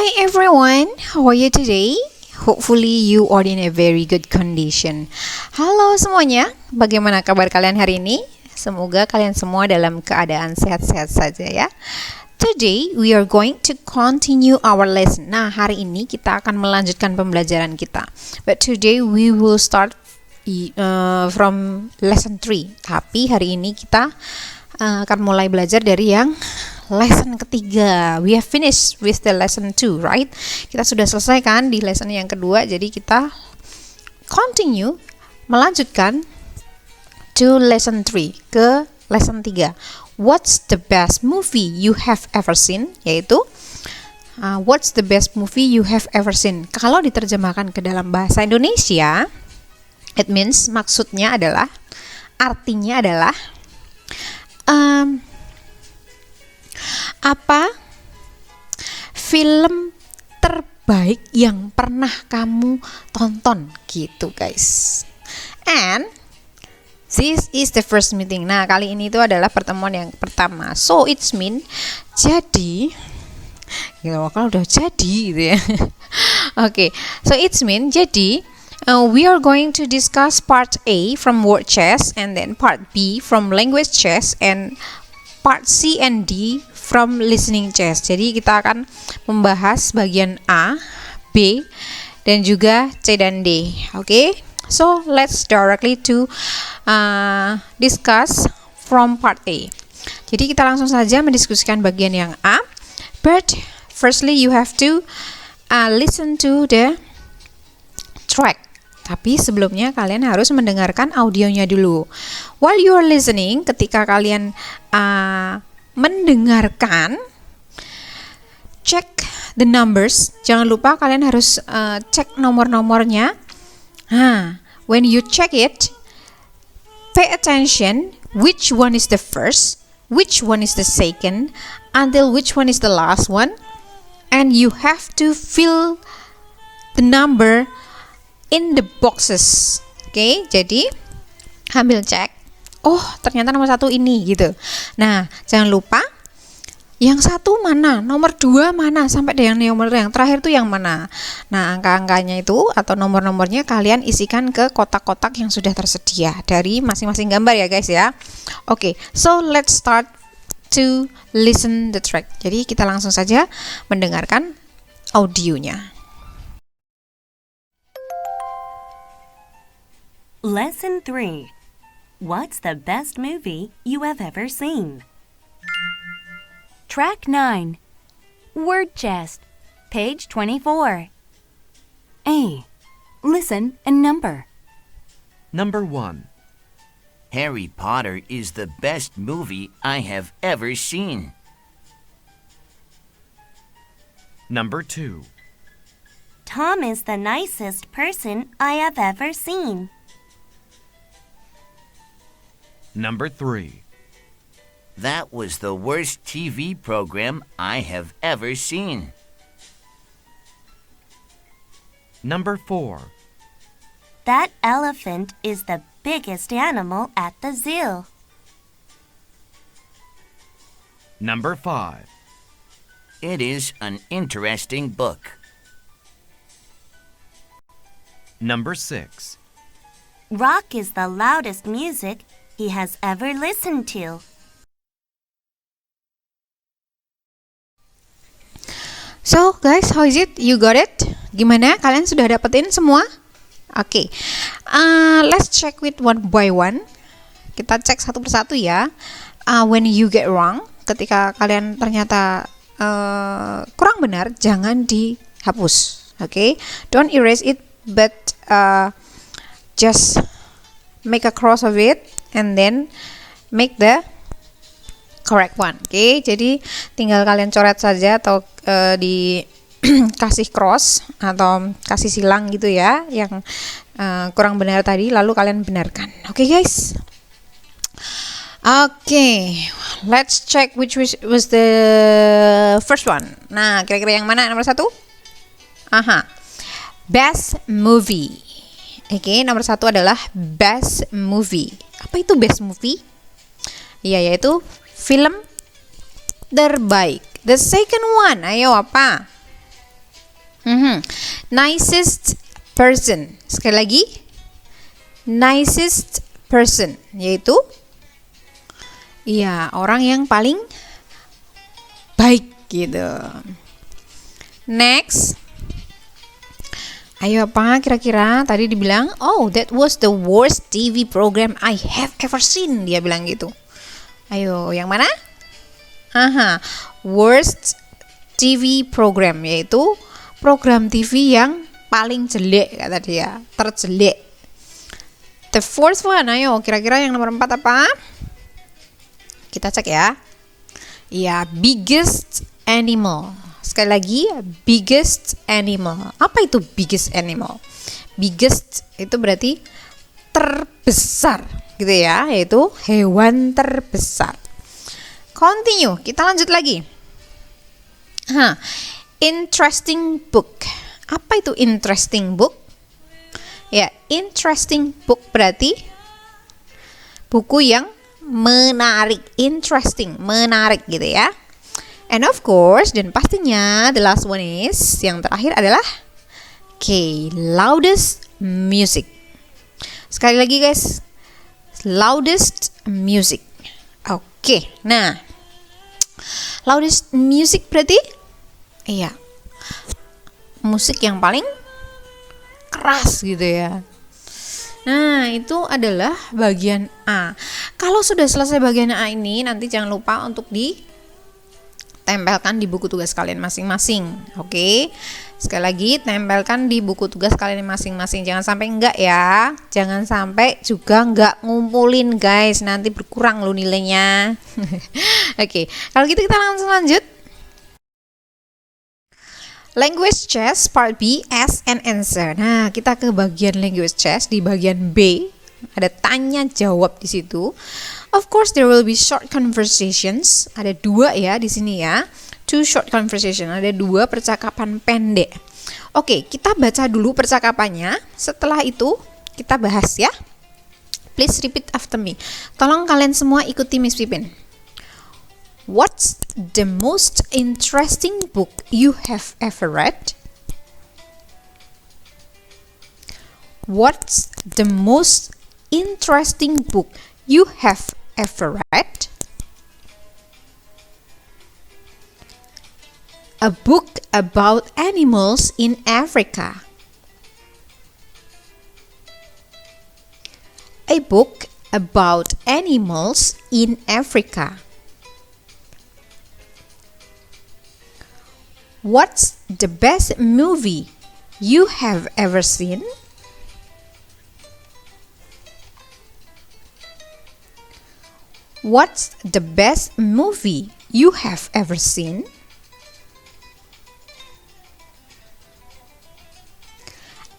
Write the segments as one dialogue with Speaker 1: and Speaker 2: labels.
Speaker 1: Hi everyone, how are you today? Hopefully you are in a very good condition. Halo semuanya, bagaimana kabar kalian hari ini? Semoga kalian semua dalam keadaan sehat-sehat saja ya. Today we are going to continue our lesson. Nah, hari ini kita akan melanjutkan pembelajaran kita. But today we will start from lesson 3. Tapi hari ini kita akan mulai belajar dari yang lesson ketiga. We have finished with the lesson 2, right? Kita sudah selesai kan di lesson yang kedua, jadi kita continue melanjutkan to lesson 3, ke lesson 3. What's the best movie you have ever seen? Yaitu what's the best movie you have ever seen? Kalau diterjemahkan ke dalam bahasa Indonesia, it means artinya adalah apa film terbaik yang pernah kamu tonton gitu guys. And this is the first meeting. Nah, kali ini itu adalah pertemuan yang pertama. So it's mean jadi kalau udah jadi gitu ya. Okay, so it's mean jadi we are going to discuss part A from word chess, and then part B from language chess, and part C and D from listening chess. Jadi kita akan membahas bagian A, B, dan juga C dan D. Okay? So let's directly to discuss from part A. Jadi kita langsung saja mendiskusikan bagian yang A. But firstly you have to listen to the track. Tapi sebelumnya kalian harus mendengarkan audionya dulu. While you are listening, ketika kalian mendengarkan, check the numbers. Jangan lupa kalian harus cek nomor-nomornya. When you check it, pay attention which one is the first, which one is the second, until which one is the last one, and you have to fill the number in the boxes. Oke, jadi ambil cek. Oh, ternyata nomor 1 ini gitu. Nah, jangan lupa yang 1 mana, nomor 2 mana, sampai dengan nomor yang terakhir tuh yang mana. Nah, angka-angkanya itu atau nomor-nomornya kalian isikan ke kotak-kotak yang sudah tersedia dari masing-masing gambar ya guys ya. Oke, so let's start to listen the track. Jadi kita langsung saja mendengarkan audionya.
Speaker 2: Lesson 3. What's the best movie you have ever seen? Track 9. Word chest. Page 24. A. Listen and number.
Speaker 3: Number 1.
Speaker 4: Harry Potter is the best movie I have ever seen.
Speaker 3: Number 2.
Speaker 2: Tom is the nicest person I have ever seen.
Speaker 3: Number 3.
Speaker 4: That was the worst TV program I have ever seen.
Speaker 3: Number 4.
Speaker 2: That elephant is the biggest animal at the zoo.
Speaker 3: Number 5.
Speaker 4: It is an interesting book.
Speaker 3: Number 6.
Speaker 2: Rock is the loudest music he has ever listened to.
Speaker 1: So guys, how is it? You got it? Gimana? Kalian sudah dapetin semua? Oke, let's check with one by one. Kita cek satu persatu ya. When you get wrong, ketika kalian ternyata kurang benar, jangan dihapus. Oke, don't erase it, but just make a cross of it and then make the correct one. Oke, jadi tinggal kalian coret saja atau kasih cross atau kasih silang gitu ya yang kurang benar tadi, lalu kalian benarkan. Oke guys. Oke, let's check which was the first one. Nah, kira-kira yang mana nomor 1? Best movie. Oke, nomor 1 adalah best movie. Apa itu best movie? Iya, yaitu film terbaik. The second one, ayo apa? Nicest person. Sekali lagi, nicest person, yaitu ya orang yang paling baik gitu. Next. Ayo apa kira-kira? Tadi dibilang, oh that was the worst TV program I have ever seen. Dia bilang gitu. Ayo, yang mana? Worst TV program, yaitu program TV yang paling jelek kata dia, terjelek. The fourth one, ayo kira-kira yang nomor 4 apa? Kita cek ya. Ya, biggest animal. Sekali lagi, biggest animal. Apa itu biggest animal? Biggest itu berarti terbesar, gitu ya, yaitu hewan terbesar. Continue, kita lanjut lagi. Interesting book. Apa itu interesting book? Ya, interesting book berarti buku yang menarik. Interesting, menarik gitu ya. And of course, dan pastinya the last one is, yang terakhir adalah loudest music. Sekali lagi guys, loudest music. Oke, nah loudest music berarti iya, musik yang paling keras gitu ya. Nah, itu adalah bagian A. Kalau sudah selesai bagian A ini, nanti jangan lupa untuk ditempelkan di buku tugas kalian masing-masing. Oke? Sekali lagi, tempelkan di buku tugas kalian masing-masing. Jangan sampai enggak ya. Jangan sampai juga enggak ngumpulin guys. Nanti berkurang lo nilainya. Oke, kalau gitu kita langsung lanjut. Language Chess Part B, Ask and Answer. Nah, kita ke bagian Language Chess di bagian B. Ada tanya jawab di situ. Of course there will be short conversations. Ada 2 ya di sini ya. 2 short conversation. Ada 2 percakapan pendek. Oke, kita baca dulu percakapannya. Setelah itu kita bahas ya. Please repeat after me. Tolong kalian semua ikuti Miss Pipin. What's the most interesting book you have ever read? What's the most interesting book you have ever read? A book about animals in Africa. A book about animals in Africa. What's the best movie you have ever seen? What's the best movie you have ever seen?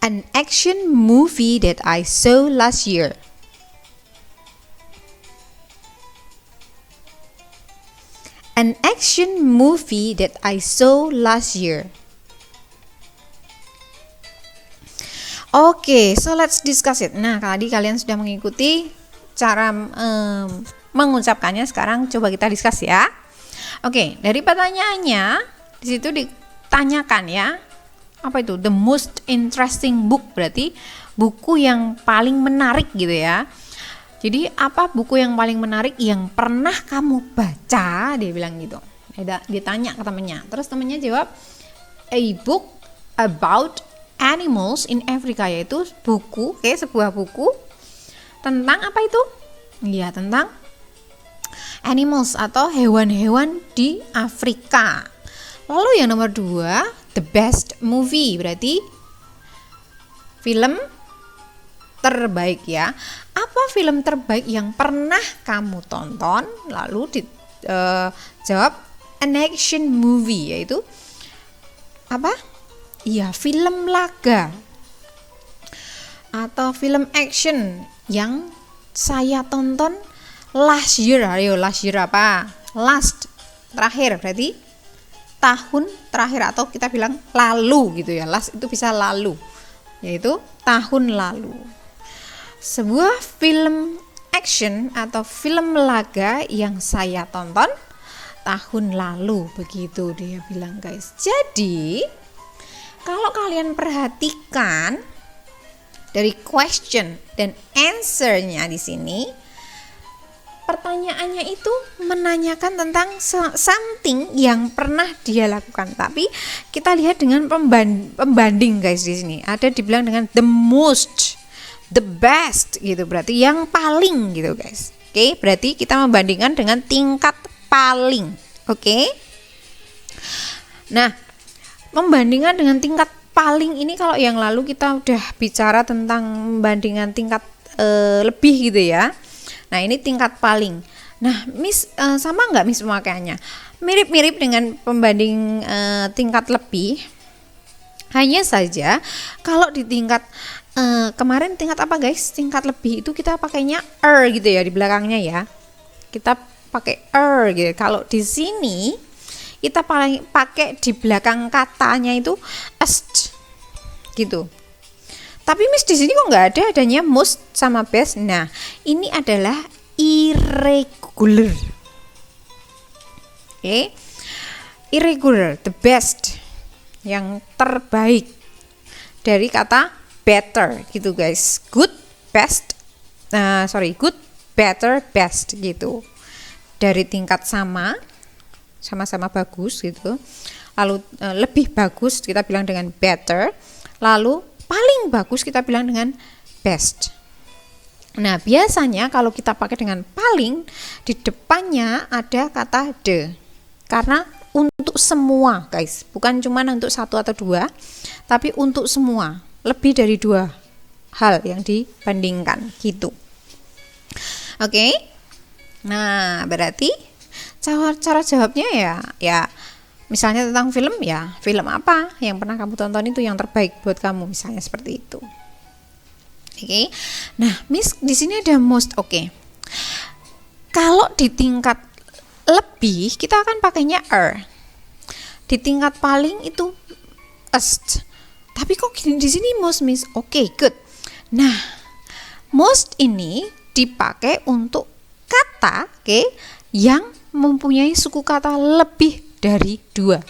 Speaker 1: An action movie that I saw last year. An action movie that I saw last year. Oke, so let's discuss it. Nah, tadi kalian sudah mengikuti cara mengucapkannya. Sekarang coba kita discuss ya. Oke, dari pertanyaannya di situ ditanyakan ya. Apa itu? The most interesting book berarti buku yang paling menarik gitu ya. Jadi apa buku yang paling menarik yang pernah kamu baca? Dia bilang gitu. Dia tanya ke temennya. Terus temennya jawab, a book about animals in Africa, yaitu buku, sebuah buku tentang apa itu? Iya, tentang animals atau hewan-hewan di Afrika. Lalu yang nomor 2, the best movie, berarti film terbaik ya. Apa film terbaik yang pernah kamu tonton? Lalu jawab an action movie, yaitu apa? Iya, film laga atau film action yang saya tonton last year. Ayo, last year apa? Last, terakhir, berarti tahun terakhir atau kita bilang lalu gitu ya. Last itu bisa lalu, yaitu tahun lalu. Sebuah film action atau film laga yang saya tonton tahun lalu, begitu dia bilang guys. Jadi Kalau kalian perhatikan dari question dan answer-nya di sini, pertanyaannya itu menanyakan tentang something yang pernah dia lakukan. Tapi kita lihat dengan pembanding guys di sini. Ada dibilang dengan the most, the best gitu, berarti yang paling gitu guys. Oke, berarti kita membandingkan dengan tingkat paling. Oke. Nah, membandingkan dengan tingkat paling ini kalau yang lalu kita udah bicara tentang membandingkan tingkat lebih gitu ya. Nah, ini tingkat paling. Nah, Miss sama nggak Miss pemakaiannya? Mirip-mirip dengan pembanding tingkat lebih. Hanya saja kalau di tingkat kemarin tingkat apa guys? Tingkat lebih itu kita pakainya gitu ya di belakangnya ya. Kita pakai gitu. Kalau di sini kita pakai di belakang katanya itu est gitu. Tapi Miss di sini kok nggak ada adanya most sama best. Nah, ini adalah irregular. Oke. Irregular, the best, yang terbaik dari kata better gitu guys. Good, best. Good, better, best gitu. Dari tingkat sama-sama bagus gitu. Lalu lebih bagus kita bilang dengan better. Lalu paling bagus kita bilang dengan best. Nah, biasanya kalau kita pakai dengan paling, di depannya ada kata the. Karena untuk semua, guys. Bukan cuma untuk satu atau dua, tapi untuk semua. Lebih dari dua hal yang dibandingkan gitu. Oke. Nah, berarti cara jawabnya ya misalnya tentang film, ya film apa yang pernah kamu tonton itu yang terbaik buat kamu, misalnya seperti itu. Oke. Nah, Miss di sini ada most. Oke. Kalau di tingkat lebih kita akan pakainya Di tingkat paling itu est. Tapi kok di sini most, Miss? Oke, good. Nah, most ini dipakai untuk kata yang mempunyai suku kata lebih dari dua.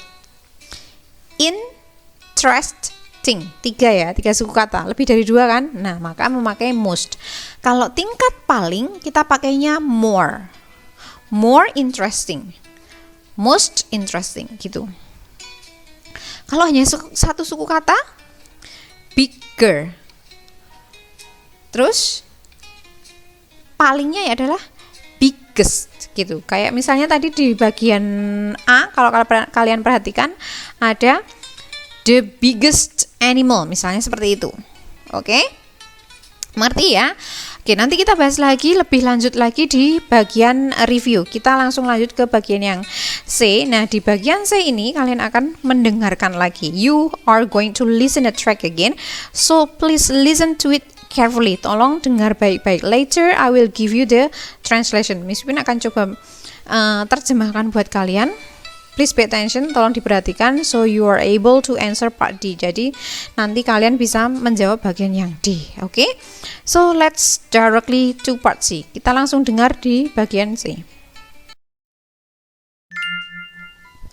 Speaker 1: Interesting, tiga suku kata, lebih dari dua kan? Nah, maka memakai most. Kalau tingkat paling kita pakainya more interesting, most interesting gitu. Kalau hanya satu suku kata, bigger. Terus palingnya adalah biggest gitu. Kayak misalnya tadi di bagian A, kalau kalian perhatikan ada the biggest animal, misalnya seperti itu. Oke? Mengerti ya? Oke, nanti kita bahas lagi lebih lanjut lagi di bagian review. Kita langsung lanjut ke bagian yang C. Nah, di bagian C ini kalian akan mendengarkan lagi. You are going to listen the track again. So please listen to it carefully. Tolong dengar baik-baik. Later I will give you the translation. Miss Pin akan coba terjemahkan buat kalian. Please pay attention, tolong diperhatikan, so you are able to answer part D. Jadi nanti kalian bisa menjawab bagian yang D. Oke? So let's directly to part C. Kita langsung dengar di bagian C.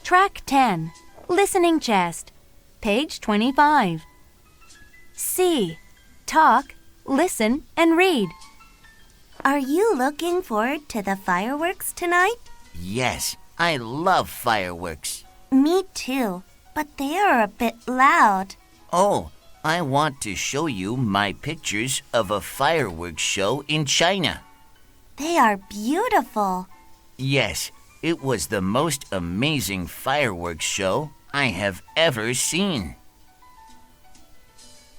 Speaker 2: Track 10. Listening chest. Page 25. C. Talk, listen, and read. Are you looking forward to the fireworks tonight?
Speaker 4: Yes, I love fireworks.
Speaker 2: Me too, but they are a bit loud.
Speaker 4: Oh, I want to show you my pictures of a fireworks show in China.
Speaker 2: They are beautiful.
Speaker 4: Yes, it was the most amazing fireworks show I have ever seen.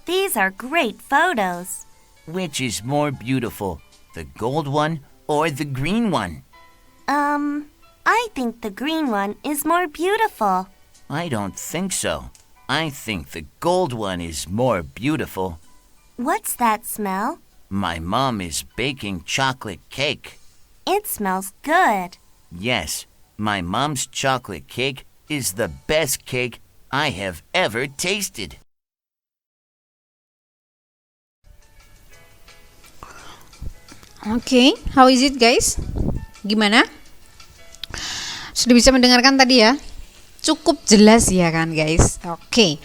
Speaker 2: These are great photos.
Speaker 4: Which is more beautiful, the gold one or the green one?
Speaker 2: I think the green one is more beautiful.
Speaker 4: I don't think so. I think the gold one is more beautiful.
Speaker 2: What's that smell?
Speaker 4: My mom is baking chocolate cake.
Speaker 2: It smells good.
Speaker 4: Yes, my mom's chocolate cake is the best cake I have ever tasted.
Speaker 1: Okay, how is it guys? Gimana? Sudah bisa mendengarkan tadi ya? Cukup jelas ya kan guys? Oke.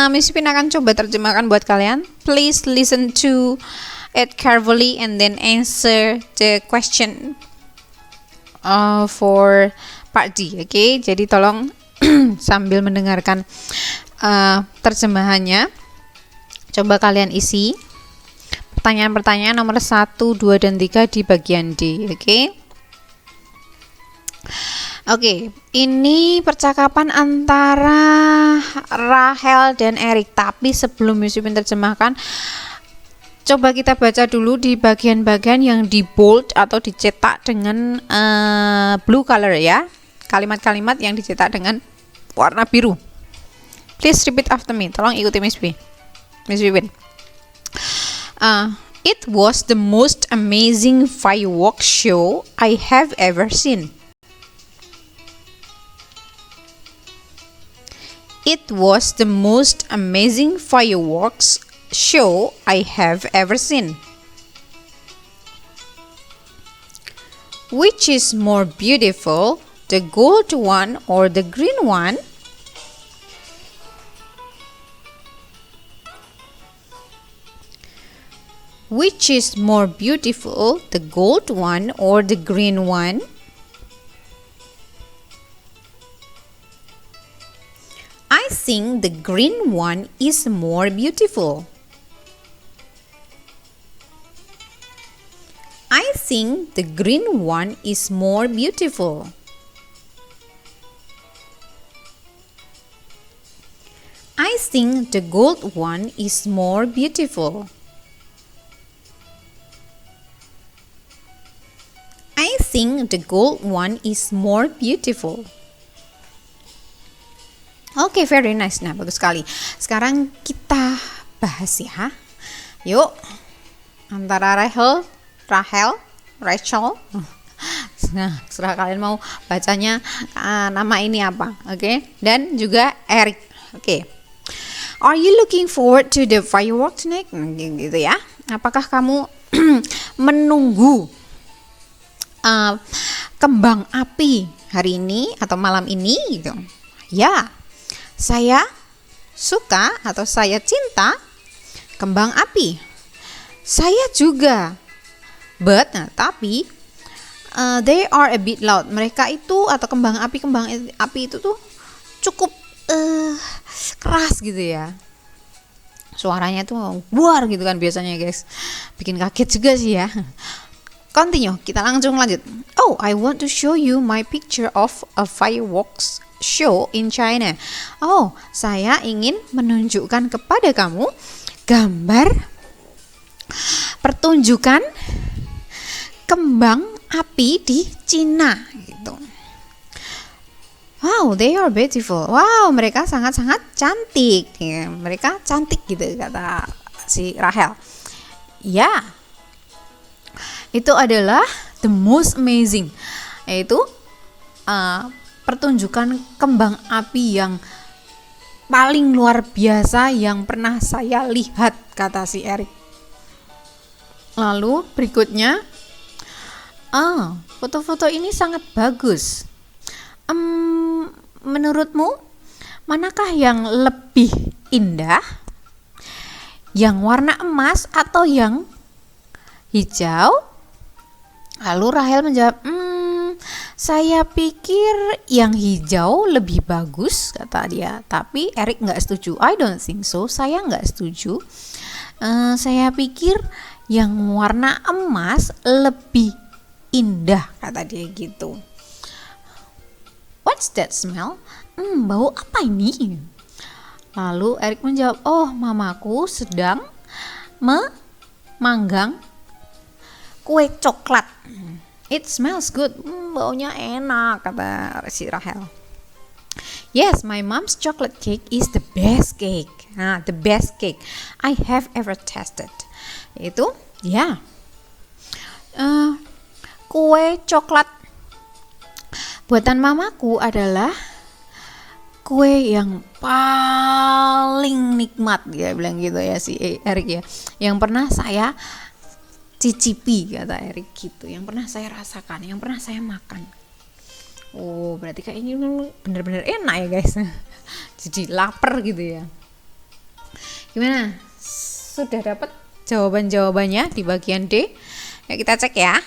Speaker 1: Miss Pin akan coba terjemahkan buat kalian. Please listen to it carefully and then answer the question for part D. Oke, jadi tolong sambil mendengarkan terjemahannya, coba kalian isi pertanyaan-pertanyaan nomor 1, 2, dan 3 di bagian D. Oke, ini percakapan antara Rahel dan Erik. Tapi sebelum Miss Pin terjemahkan, coba kita baca dulu di bagian-bagian yang di bold atau dicetak dengan blue color ya. Kalimat-kalimat yang dicetak dengan warna biru. Please repeat after me. Tolong ikuti Miss Pin. It was the most amazing fireworks show I have ever seen. It was the most amazing fireworks show I have ever seen. Which is more beautiful, the gold one or the green one? Which is more beautiful, the gold one or the green one? I think the green one is more beautiful. I think the green one is more beautiful. I think the gold one is more beautiful. I think the gold one is more beautiful. Oke, very nice. Nah, bagus sekali. Sekarang kita bahas ya. Yuk. Antara Rachel. Nah, serah kalian mau bacanya nama ini apa. Oke. Dan juga Eric. Oke. Are you looking forward to the fireworks tonight? Gitu ya. Apakah kamu menunggu kembang api hari ini atau malam ini gitu? Ya. Saya suka atau saya cinta kembang api. Saya juga. But, tapi they are a bit loud. Mereka itu atau kembang api itu tuh cukup keras gitu ya. Suaranya tuh buar gitu kan biasanya guys. Bikin kaget juga sih ya. Continue, kita langsung lanjut. Oh, I want to show you my picture of a fireworks show in China. Oh, saya ingin menunjukkan kepada kamu gambar pertunjukan kembang api di Cina gitu. Wow, they are beautiful. Wow, mereka sangat-sangat cantik. Ya, mereka cantik gitu kata si Rahel. Ya. Itu adalah the most amazing. Yaitu pertunjukan kembang api yang paling luar biasa yang pernah saya lihat, kata si Eric. Lalu berikutnya, foto-foto ini sangat bagus. Menurutmu, manakah yang lebih indah? Yang warna emas atau yang hijau? Lalu Rahel menjawab, saya pikir yang hijau lebih bagus, kata dia. Tapi Eric nggak setuju. I don't think so. Saya nggak setuju. Saya pikir yang warna emas lebih indah, kata dia gitu. What's that smell? Bau apa ini? Lalu Eric menjawab, oh, mamaku sedang memanggang kue coklat. It smells good. Baunya enak, kata si Rahel. Yes, my mom's chocolate cake is the best cake. The best cake I have ever tasted. Itu, ya. Kue coklat buatan mamaku adalah kue yang paling nikmat, dia bilang gitu ya si Eric ya. Yang pernah saya cicipi, kata Eric gitu, yang pernah saya rasakan, yang pernah saya makan. Oh, berarti kayak ini bener-bener enak ya guys. jadi lapar gitu ya. Gimana? Sudah dapat jawaban-jawabannya di bagian D? Yuk kita cek ya.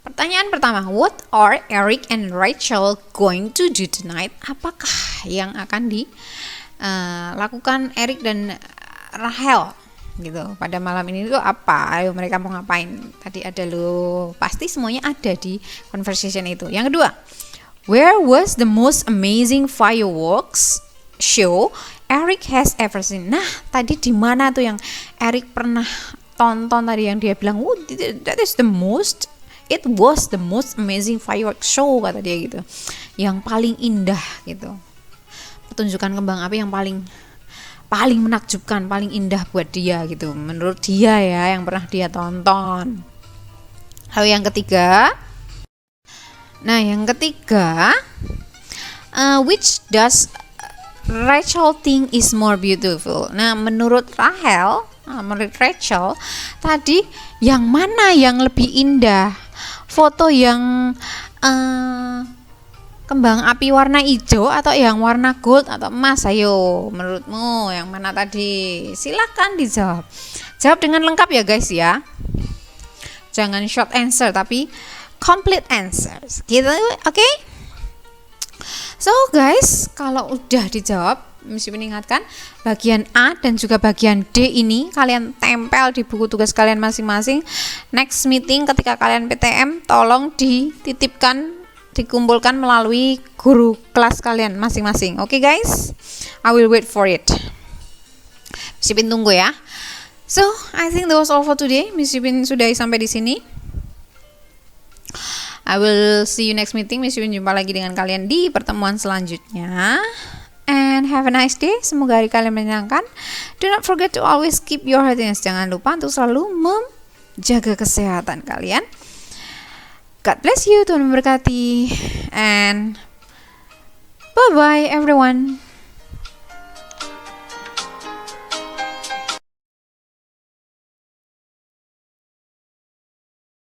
Speaker 1: Pertanyaan pertama, what are Eric and Rachel going to do tonight? Apakah yang akan dilakukan Eric dan Rachel gitu pada malam ini itu apa? Ayo mereka mau ngapain? Tadi ada lo, pasti semuanya ada di conversation itu. Yang kedua, where was the most amazing fireworks show Eric has ever seen? Nah, tadi di mana tuh yang Eric pernah tonton tadi yang dia bilang, oh, it was the most amazing fireworks show, kata dia gitu. Yang paling indah gitu. Pertunjukan kembang api yang paling menakjubkan, paling indah buat dia gitu. Menurut dia ya, yang pernah dia tonton. Lalu yang ketiga. Nah, yang ketiga, which does Rachel think is more beautiful? Nah, menurut Rachel tadi yang mana yang lebih indah? Foto yang kembang api warna hijau atau yang warna gold atau emas? Ayo, menurutmu yang mana tadi? Silakan dijawab. Jawab dengan lengkap ya guys ya. Jangan short answer tapi complete answers. Gitu, oke? So guys, kalau udah dijawab, mesti mengingatkan bagian A dan juga bagian D ini kalian tempel di buku tugas kalian masing-masing. Next meeting ketika kalian PTM tolong dikumpulkan melalui guru kelas kalian masing-masing. Oke guys, I will wait for it. Miss Ipin tunggu ya. So I think that was all for today. Miss Ipin sudah sampai di sini. I will see you next meeting. Miss Ipin jumpa lagi dengan kalian di pertemuan selanjutnya. And have a nice day. Semoga hari kalian menyenangkan. Do not forget to always keep your healthiness. Jangan lupa untuk selalu menjaga kesehatan kalian. God bless you. Tuhan memberkati. And bye-bye everyone.